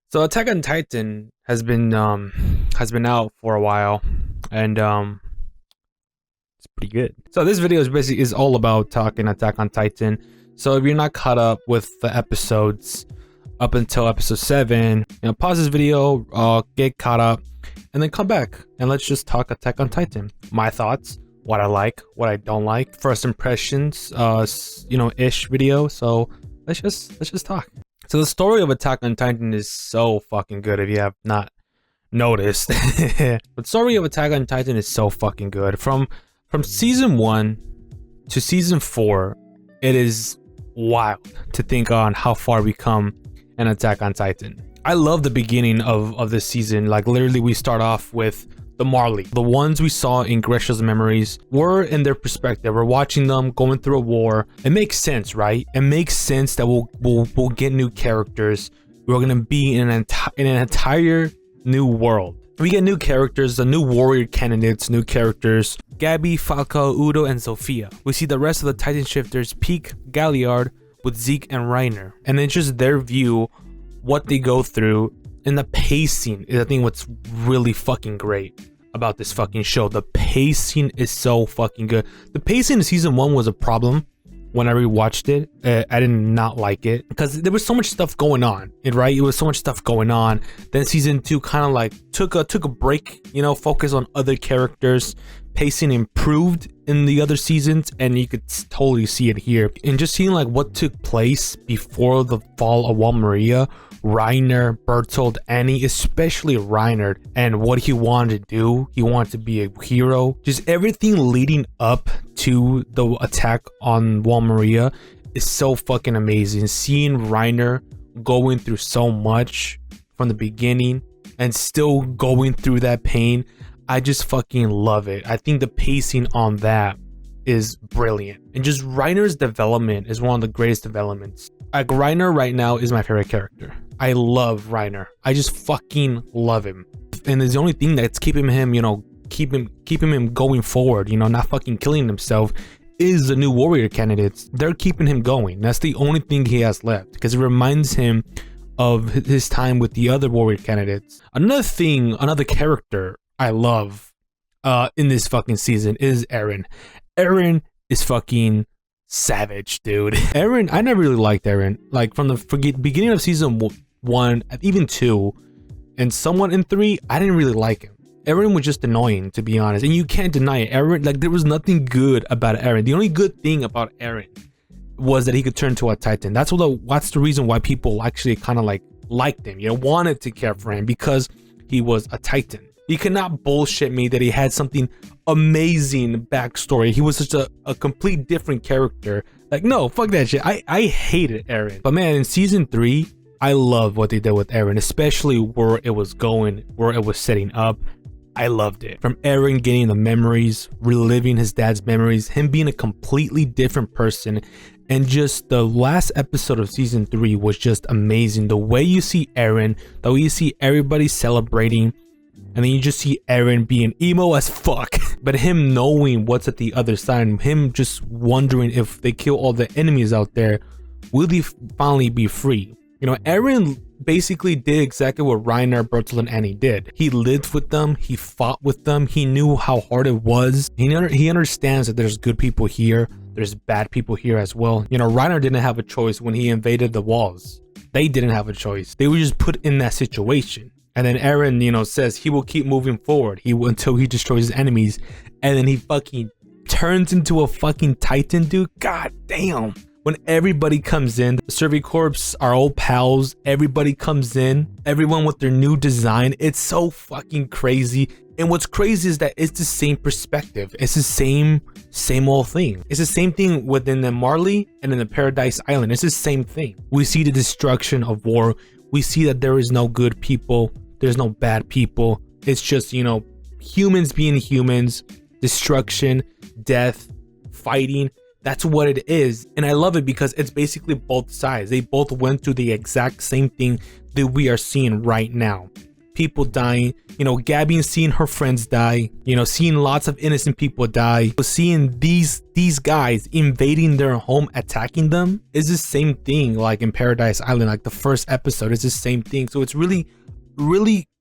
So Attack on Titan has been out for a while, and it's pretty good. So this video is all about talking Attack on Titan. So if you're not caught up with the episodes up until episode 7, pause this video, get caught up, and then come back and let's just talk Attack on Titan. My thoughts, what I like, what I don't like, first impressions, ish video. So let's just talk. So the story of Attack on Titan is so fucking good if you have not noticed. The story of Attack on Titan is so fucking good. From season 1 to season 4, it is wild to think on how far we come in Attack on Titan. I love the beginning of this season. Like literally we start off with the Marley. The ones we saw in Gresha's memories were in their perspective. We're watching them going through a war. It makes sense, right? It makes sense that we'll get new characters. We're gonna be in an entire new world. We get new characters, the new warrior candidates, new characters. Gabby, Falco, Udo, and Sophia. We see the rest of the Titan shifters peak Galliard with Zeke and Reiner. And then just their view, what they go through. And the pacing is, I think, what's really fucking great about this fucking show. The pacing is so fucking good. The pacing in season 1 was a problem when I rewatched it. I did not like it because there was so much stuff going on, right? It was so much stuff going on. Then season 2 kind of like took a break, focus on other characters. Pacing improved in the other seasons, and you could totally see it here. And just seeing like what took place before the fall of Wall Maria, Reiner, Bertold, Annie, especially Reiner, and what he wanted to do. He wanted to be a hero. Just everything leading up to the attack on Wall Maria is so fucking amazing. Seeing Reiner going through so much from the beginning and still going through that pain, I just fucking love it. I think the pacing on that is brilliant. And just Reiner's development is one of the greatest developments. Like Reiner right now is my favorite character. I love Reiner. I just fucking love him. And it's the only thing that's keeping him, keeping him going forward, not fucking killing himself, is the new warrior candidates. They're keeping him going. That's the only thing he has left, because it reminds him of his time with the other warrior candidates. Another character I love in this fucking season is Eren. Eren is fucking savage, dude. Eren, I never really liked Eren. Like from the beginning of season 1, even 2, and somewhat in 3, I didn't really like him. Eren was just annoying, to be honest, and you can't deny it. Eren, like there was nothing good about Eren. The only good thing about Eren was that he could turn to a Titan. That's the reason why people actually kind of like liked him. Wanted to care for him, because he was a Titan. You cannot bullshit me that he had something amazing backstory. He was such a complete different character. Like, no, fuck that shit. I hated Eren. But man, in season 3, I love what they did with Eren, especially where it was going, where it was setting up. I loved it. From Eren getting the memories, reliving his dad's memories, him being a completely different person. And just the last episode of season 3 was just amazing. The way you see Eren, the way you see everybody celebrating, and then you just see Eren being emo as fuck. But him knowing what's at the other side, him just wondering if they kill all the enemies out there, will he finally be free? Eren basically did exactly what Reiner, Bertolt, and Annie did. He lived with them, he fought with them, he knew how hard it was. He understands that there's good people here, there's bad people here as well. Reiner didn't have a choice when he invaded the walls. They didn't have a choice. They were just put in that situation. And then Eren, says he will keep moving forward until he destroys his enemies. And then he fucking turns into a fucking Titan, dude. God damn. When everybody comes in, the Survey Corps are all pals. Everybody comes in. Everyone with their new design. It's so fucking crazy. And what's crazy is that it's the same perspective. It's the same old thing. It's the same thing within the Marley and in the Paradise Island. It's the same thing. We see the destruction of war. We see that there is no good people. There's no bad people. It's just, humans being humans, destruction, death, fighting. That's what it is. And I love it because it's basically both sides. They both went through the exact same thing that we are seeing right now. people dying, you know, Gabby seeing her friends die, you know, seeing lots of innocent people die, seeing these guys invading their home, attacking them is the same thing like in Paradise Island. Like the first episode is the same thing. So it's really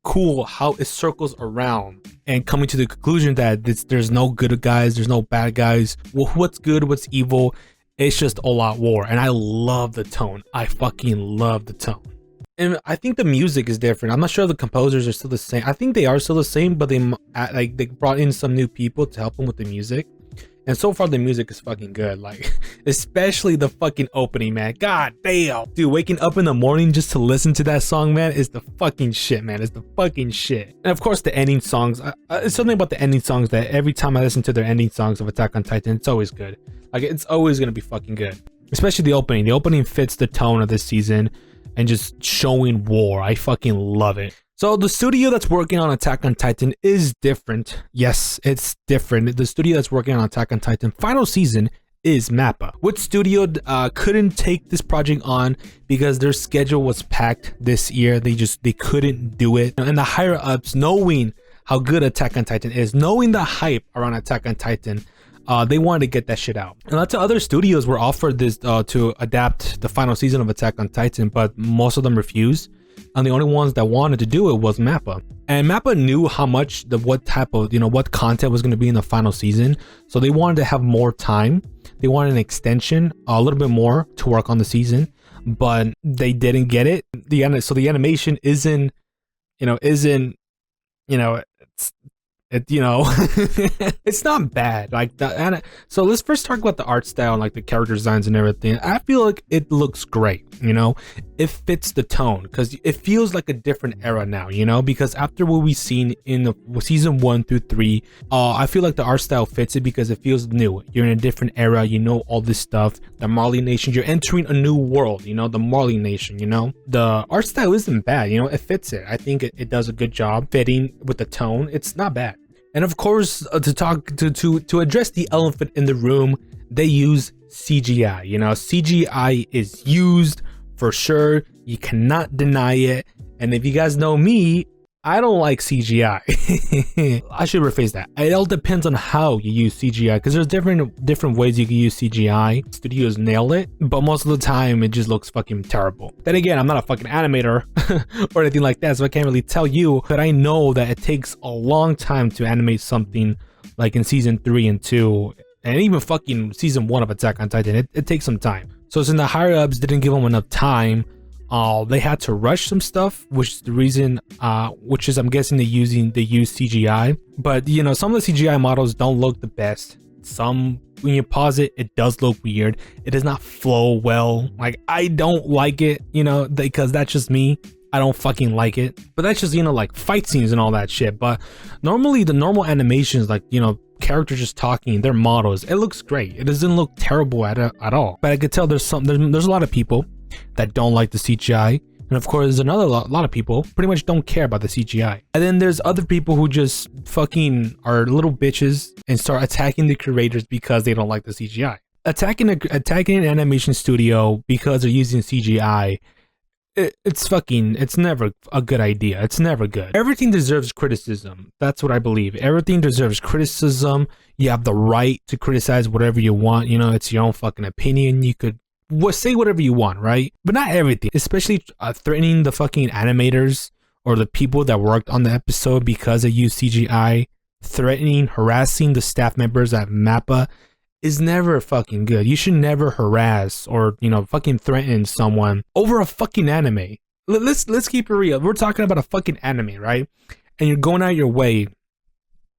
cool how it circles around and coming to the conclusion that there's no good guys, there's no bad guys. Well, what's good, what's evil? It's just all out war. And I love the tone. I fucking love the tone. And I think the music is different. I'm not sure if the composers are still the same. I think they are still the same, but they brought in some new people to help them with the music. And so far the music is fucking good. Like, especially the fucking opening, man. God damn. Dude, waking up in the morning just to listen to that song, man, is the fucking shit, man. It's the fucking shit. And of course the ending songs. It's something about the ending songs that every time I listen to their ending songs of Attack on Titan, it's always good. Like, it's always gonna be fucking good. Especially the opening. The opening fits the tone of this season and just showing war. I fucking love it. So the studio that's working on Attack on Titan is different. Yes, it's different. The studio that's working on Attack on Titan final season is Mappa. Which studio couldn't take this project on because their schedule was packed this year. They couldn't do it. And the higher ups, knowing how good Attack on Titan is, knowing the hype around Attack on Titan, they wanted to get that shit out. And lots of other studios were offered this to adapt the final season of Attack on Titan, but most of them refused. And the only ones that wanted to do it was Mappa. And Mappa knew how much what type of, you know, what content was going to be in the final season. So they wanted to have more time. They wanted an extension, a little bit more to work on the season, but they didn't get it. So the animation isn't it's not bad. Like so let's first talk about the art style and like the character designs and everything. I feel like it looks great, you know, it fits the tone because it feels like a different era now, you know, because after what we've seen in the season 1 through 3, I feel like the art style fits it because it feels new. You're in a different era, you know, all this stuff, the Marley Nation, you're entering a new world, you know, the Marley Nation, you know, the art style isn't bad, you know, it fits it. I think it does a good job fitting with the tone. It's not bad. And of course, to address the elephant in the room, they use CGI. You know, CGI is used for sure. You cannot deny it. And if you guys know me, I don't like CGI. I should rephrase that. It all depends on how you use CGI, because there's different ways you can use CGI. Studios nail it, but most of the time it just looks fucking terrible. Then again, I'm not a fucking animator or anything like that, so I can't really tell you, but I know that it takes a long time to animate something like in season 3 and 2, and even fucking season 1 of Attack on Titan. It takes some time. So since the higher ups didn't give them enough time, they had to rush some stuff, which is the reason, which is I'm guessing they use CGI. But you know, some of the CGI models don't look the best. Some, when you pause it, it does look weird. It does not flow well. Like, I don't like it, you know, because that's just me. I don't fucking like it. But that's just, you know, like fight scenes and all that shit. But normally the normal animations, like, you know, characters just talking, their models, it looks great. It doesn't look terrible at all. But I could tell there's a lot of people that don't like the CGI, and of course there's another lot of people pretty much don't care about the CGI. And then there's other people who just fucking are little bitches and start attacking the creators because they don't like the CGI. Attacking an animation studio because they're using CGI, it's never a good idea. It's never good. Everything deserves criticism. That's what I believe. Everything deserves criticism. You have the right to criticize whatever you want. You know, it's your own fucking opinion. You could say whatever you want, right? But not everything, especially threatening the fucking animators or the people that worked on the episode because they use CGI, harassing the staff members at Mappa is never fucking good. You should never harass or, you know, fucking threaten someone over a fucking anime. Let's keep it real. We're talking about a fucking anime, right? And you're going out your way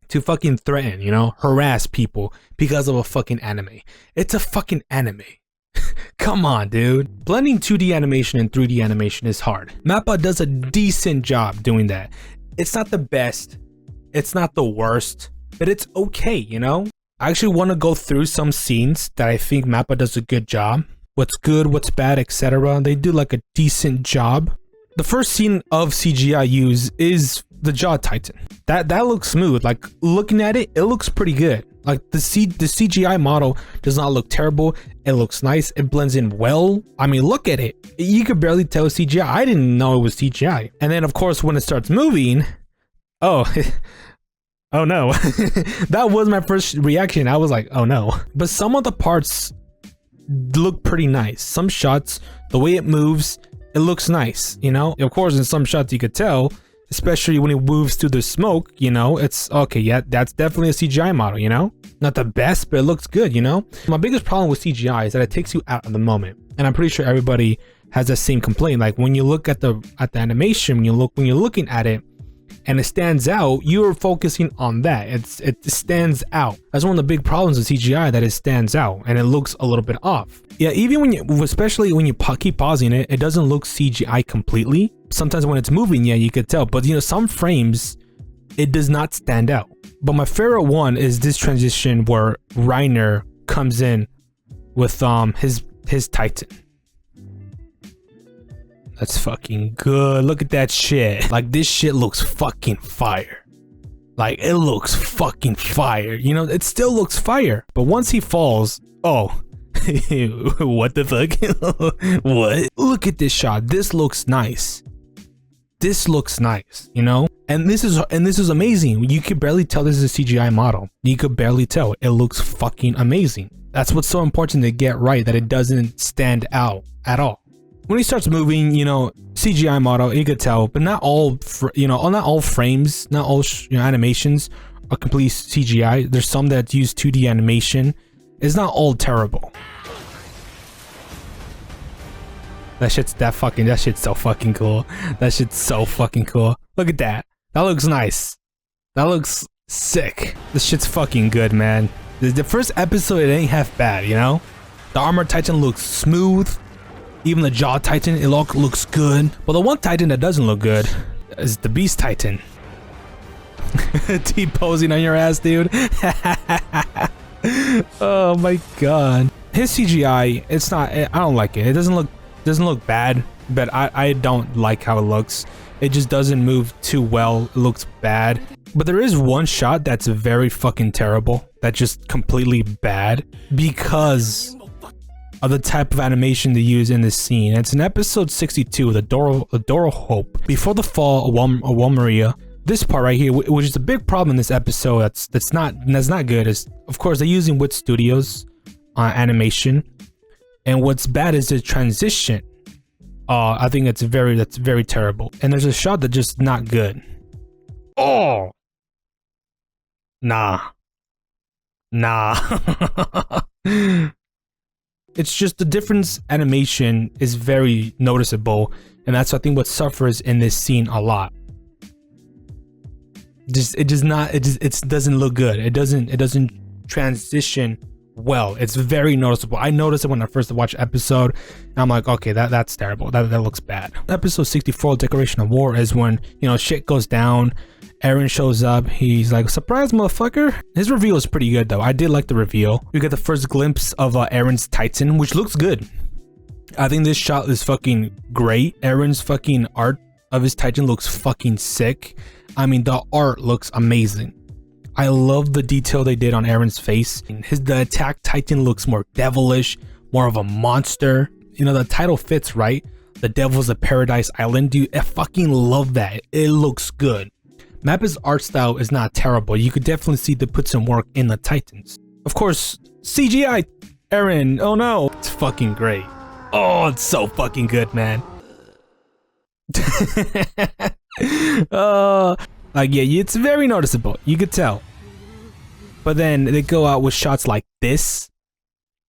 to fucking threaten, you know, harass people because of a fucking anime. It's a fucking anime. Come on, dude. Blending 2D animation and 3D animation is hard. Mappa does a decent job doing that. It's not the best, it's not the worst, but it's okay, you know? I actually want to go through some scenes that I think Mappa does a good job. What's good, what's bad, etc. They do like a decent job. The first scene of CGI use is the Jaw Titan. That looks smooth. Like, looking at it, it looks pretty good. Like the CGI model does not look terrible. It looks nice. It blends in well. I mean, look at it. You could barely tell it's CGI. I didn't know it was CGI. And then of course when it starts moving, oh, oh no. That was my first reaction. I was like, oh no. But some of the parts look pretty nice. Some shots, the way it moves, it looks nice, you know? Of course, in some shots you could tell, especially when it moves through the smoke, you know, it's okay, yeah, that's definitely a CGI model, you know? Not the best, but it looks good, you know? My biggest problem with CGI is that it takes you out of the moment. And I'm pretty sure everybody has that same complaint. Like when you look at the animation, when you're looking at it and it stands out, you're focusing on that. It stands out. That's one of the big problems with CGI, that it stands out and it looks a little bit off. Yeah, even when you, especially when you keep pausing it, it doesn't look CGI completely. Sometimes when it's moving, yeah, you could tell. But you know, some frames, it does not stand out. But my favorite one is this transition where Reiner comes in with his Titan. That's fucking good. Look at that shit. Like this shit looks fucking fire. Like it looks fucking fire. You know, it still looks fire. But once he falls, oh, what the fuck? What? Look at this shot. This looks nice. This looks nice, you know? And this is amazing. You could barely tell this is a CGI model. You could barely tell. It looks fucking amazing. That's what's so important to get right, that it doesn't stand out at all. When he starts moving, you know, CGI model, you could tell, but not all, you know, not all frames, not all animations are complete CGI. There's some that use 2D animation. It's not all terrible. That shit's so fucking cool. That shit's so fucking cool. Look at that. That looks nice. That looks sick. This shit's fucking good, man. The first episode, it ain't half bad, you know? The Armored Titan looks smooth. Even the Jaw Titan, it looks good. Well, the one Titan that doesn't look good is the Beast Titan. T-posing on your ass, dude. Oh my god. His CGI, it's not, I don't like it. It doesn't look bad, but I don't like how it looks. It just doesn't move too well. It looks bad. But there is one shot that's very fucking terrible. That's just completely bad because of the type of animation they use in this scene. It's in episode 62, the Dora Hope. Before the fall of Walmaria, this part right here, which is a big problem in this episode, that's not good, is of course they're using Wit Studios animation, and what's bad is the transition. I think that's very terrible. And there's a shot that's just not good. Oh, nah. It's just the difference animation is very noticeable, and that's I think what suffers in this scene a lot. It doesn't look good. It doesn't transition well. It's very noticeable. I noticed it when I first watched the episode, and I'm like, okay, that's terrible. That looks bad. Episode 64, Declaration of War, is when, you know, shit goes down. Eren shows up. He's like, surprise, motherfucker. His reveal is pretty good, though. I did like the reveal. We get the first glimpse of Eren's Titan, which looks good. I think this shot is fucking great. Eren's fucking art of his Titan looks fucking sick. I mean, the art looks amazing. I love the detail they did on Eren's face. The attack Titan looks more devilish, more of a monster. You know, the title fits, right? The Devils of Paradise Island. Dude, I fucking love that. It looks good. Mappa's art style is not terrible. You could definitely see they put some work in the Titans. Of course, CGI Eren. Oh no. It's fucking great. Oh, it's so fucking good, man. Like, yeah, it's very noticeable. You could tell. But then they go out with shots like this.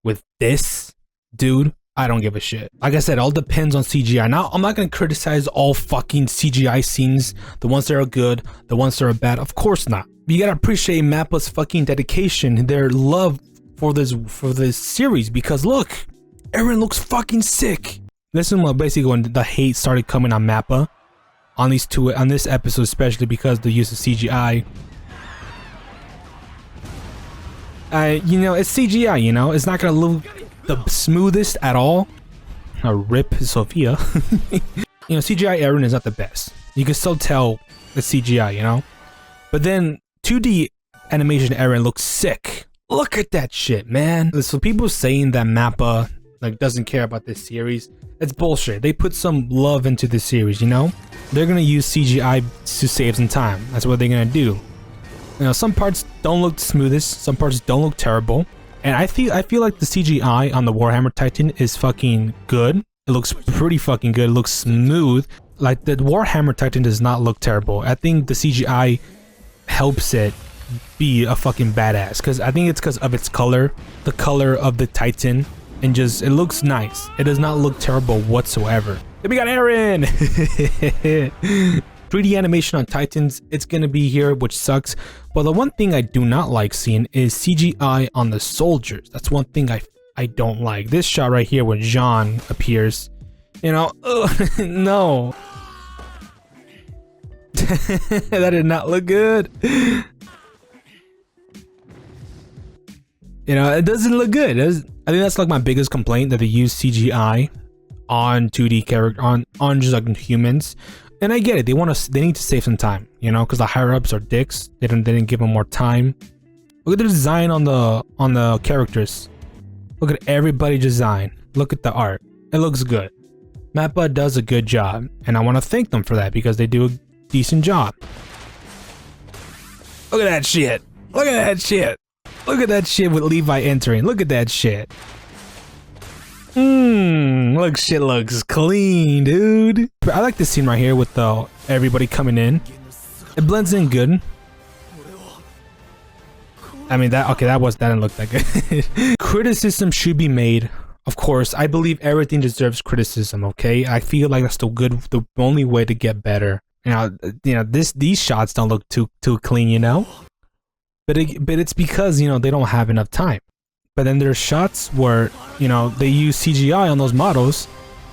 With this. Dude, I don't give a shit. Like I said, it all depends on CGI. Now, I'm not going to criticize all fucking CGI scenes. The ones that are good, the ones that are bad. Of course not. You gotta appreciate Mappa's fucking dedication, their love for this series. Because look, Eren looks fucking sick. This is basically when the hate started coming on Mappa. On this episode, especially because the use of CGI. You know, it's CGI, you know? It's not gonna look the smoothest at all. Rip Sophia. You know, CGI Eren is not the best. You can still tell the CGI, you know? But then 2D animation Eren looks sick. Look at that shit, man. So people saying that Mappa like doesn't care about this series, it's bullshit. They put some love into the series, you know? They're gonna use CGI to save some time. That's what they're gonna do. You know, some parts don't look the smoothest, some parts don't look terrible. And I feel like the CGI on the Warhammer Titan is fucking good. It looks pretty fucking good. It looks smooth. Like the Warhammer Titan does not look terrible. I think the CGI helps it be a fucking badass, because I think it's because of its color, the color of the Titan, and just it looks nice. It does not look terrible whatsoever. Then we got Aaron. 3D animation on Titans, it's gonna be here, which sucks. But the one thing I do not like seeing is CGI on the soldiers. That's one thing I don't like. This shot right here where Jean appears, you know, no. That did not look good. You know, it doesn't look good. I think that's like my biggest complaint, that they use CGI on 2D character, on just like humans. And I get it. They need to save some time, you know, because the higher ups are dicks. They didn't give them more time. Look at the design on the characters. Look at everybody's design. Look at the art. It looks good. Mappa does a good job, and I want to thank them for that, because they do a decent job. Look at that shit. Look at that shit. Look at that shit with Levi entering. Look at that shit. Look, shit looks clean, dude. I like this scene right here with everybody coming in. It blends in good. I mean, that didn't look that good. Criticism should be made. Of course, I believe everything deserves criticism, okay? I feel like that's the only way to get better. You know, these shots don't look too clean, you know? But it's because, you know, they don't have enough time. But then there's shots where, you know, they use CGI on those models,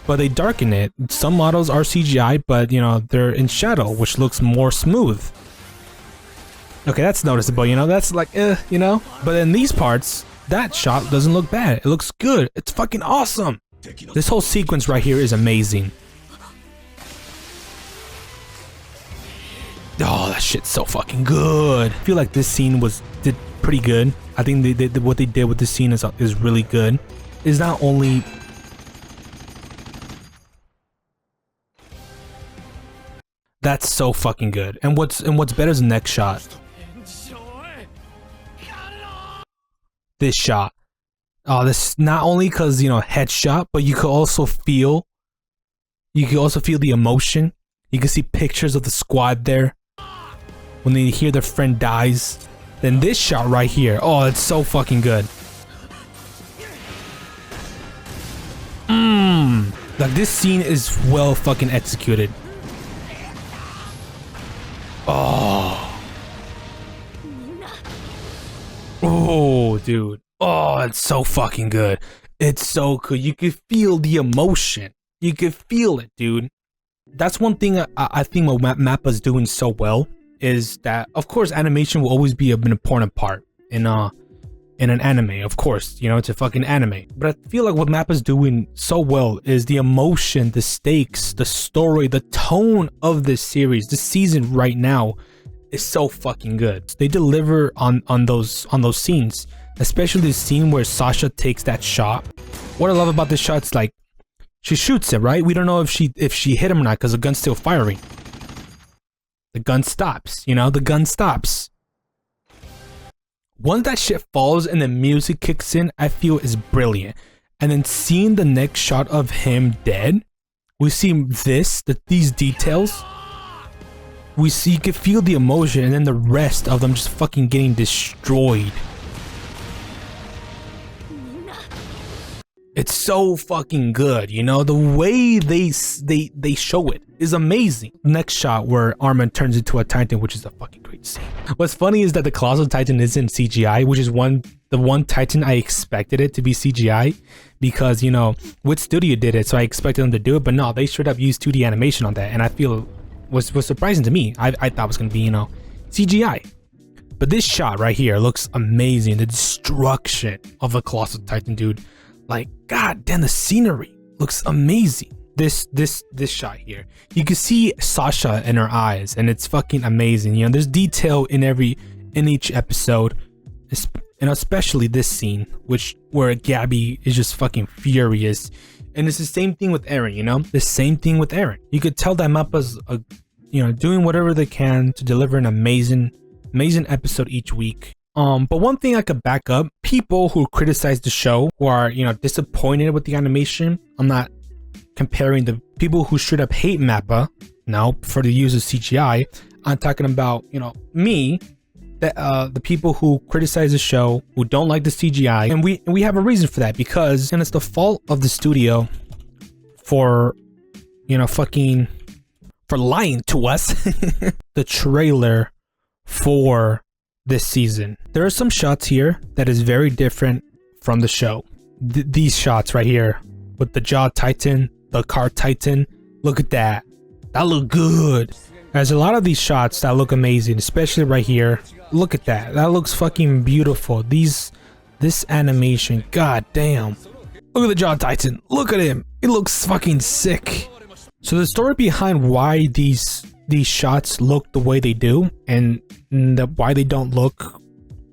but they darken it. Some models are CGI, but, you know, they're in shadow, which looks more smooth. Okay, that's noticeable, you know? That's like, you know? But in these parts, that shot doesn't look bad. It looks good. It's fucking awesome. This whole sequence right here is amazing. Oh, that shit's so fucking good. I feel like this scene did pretty good. I think what they did with this scene is really good. Is not only that's so fucking good. And what's better is the next shot. This shot. Oh, this not only because, you know, headshot, but you could also feel the emotion. You can see pictures of the squad there when they hear their friend dies. Then this shot right here, oh, it's so fucking good. Like, this scene is well fucking executed. Oh, dude. Oh, it's so fucking good. It's so good. You can feel the emotion. You can feel it, dude. That's one thing I think what Mappa's doing so well is that, of course, animation will always be an important part in an anime. Of course, you know, it's a fucking anime. But I feel like what Mappa's doing so well is the emotion, the stakes, the story, the tone of this series. This season right now is so fucking good. They deliver on those scenes, especially the scene where Sasha takes that shot. What I love about this shot is, like, she shoots it, right? We don't know if she hit him or not because the gun's still firing. The gun stops, you know, the gun stops. Once that shit falls and the music kicks in, I feel is brilliant. And then seeing the next shot of him dead, we see these details. You can feel the emotion, and then the rest of them just fucking getting destroyed. It's so fucking good, you know? The way they show it is amazing. Next shot where Armin turns into a Titan, which is a fucking great scene. What's funny is that the Colossal Titan isn't CGI, which is the one Titan I expected it to be CGI, because, you know, Wit Studio did it, so I expected them to do it, but no, they straight up used 2D animation on that, and I feel was surprising to me. I thought it was gonna be, you know, CGI. But this shot right here looks amazing. The destruction of a Colossal Titan, dude. Like, god damn, the scenery looks amazing. This shot here, you can see Sasha in her eyes, and it's fucking amazing. You know, there's detail in each episode. and especially this scene, where Gabby is just fucking furious. And it's the same thing with Eren, you know? The same thing with Eren. You could tell that Mappa's, doing whatever they can to deliver an amazing episode each week. But one thing I could back up, people who criticize the show, who are, disappointed with the animation, I'm not comparing the people who straight up hate Mappa now for the use of CGI. I'm talking about, me, the people who criticize the show, who don't like the CGI, and we have a reason for that, because, and it's the fault of the studio for, for lying to us. The trailer for this season, there are some shots here that is very different from the show. These shots right here with the jaw titan, the car titan, look at that. That look good. There's a lot of these shots that look amazing, especially right here. Look at that. That looks fucking beautiful. This animation, god damn. Look at the jaw titan. Look at him. It looks fucking sick. So the story behind why these shots look the way they do, and why they don't look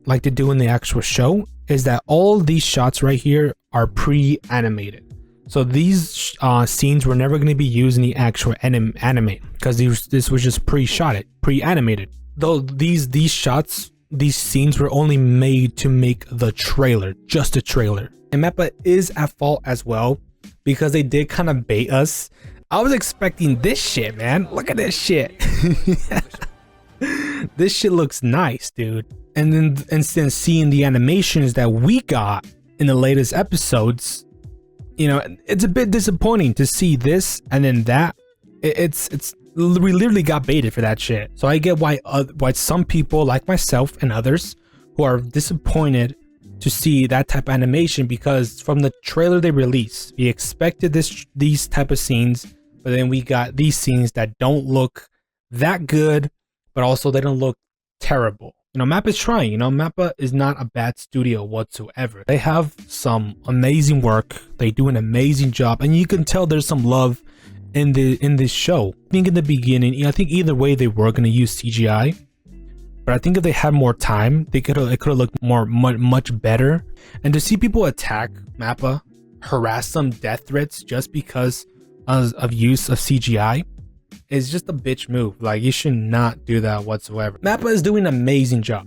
like they do in the actual show, is that all these shots right here are pre-animated. So these scenes were never going to be used in the actual anime, because this was just pre-animated. Though these scenes were only made to make the trailer, just a trailer. And Mappa is at fault as well, because they did kind of bait us. I was expecting this shit, man. Look at this shit. This shit looks nice, dude. And then instead of seeing the animations that we got in the latest episodes, it's a bit disappointing to see this and then that. We literally got baited for that shit. So I get why some people like myself and others who are disappointed to see that type of animation, because from the trailer they released, we expected these type of scenes, but then we got these scenes that don't look that good, but also they don't look terrible. Mappa is trying. Mappa is not a bad studio whatsoever. They have some amazing work. They do an amazing job, and you can tell there's some love in this show. I think in the beginning, I think either way they were going to use CGI, but I think if they had more time, it could have looked much better. And to see people attack Mappa, harass them, death threats just because of use of CGI, is just a bitch move. Like, you should not do that whatsoever. Mappa is doing an amazing job.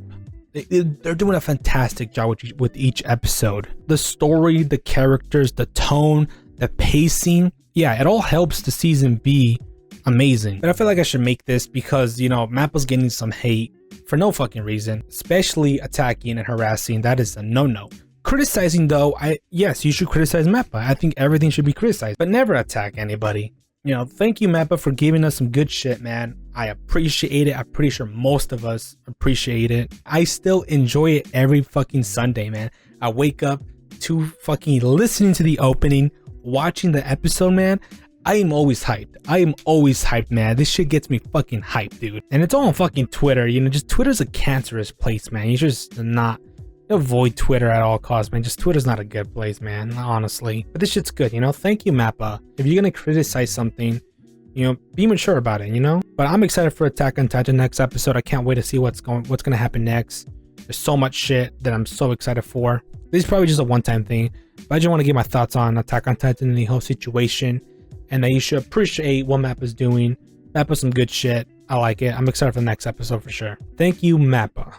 They're doing a fantastic job with each episode. The story, the characters, the tone, the pacing, yeah, it all helps the season be amazing. But I feel like I should make this because, Mappa's getting some hate for no fucking reason, especially attacking and harassing. That is a no-no. Criticizing though, yes, you should criticize Mappa. I think everything should be criticized, but never attack anybody. Thank you, Mappa, for giving us some good shit, man. I appreciate it. I'm pretty sure most of us appreciate it. I still enjoy it every fucking Sunday, man. I wake up to fucking listening to the opening, watching the episode, man. I am always hyped, man. This shit gets me fucking hyped, dude. And it's all on fucking Twitter. Just Twitter's a cancerous place, man. You just not avoid Twitter at all costs, man. Just Twitter's not a good place, man, honestly. But this shit's good, Thank you, Mappa. If you're gonna criticize something, be mature about it, But I'm excited for Attack on Titan next episode. I can't wait to see what's gonna happen next. There's so much shit that I'm so excited for. This is probably just a one-time thing, but I just want to get my thoughts on Attack on Titan and the whole situation, and that you should appreciate what Mappa's doing. Mappa's some good shit. I like it. I'm excited for the next episode for sure. Thank you, Mappa.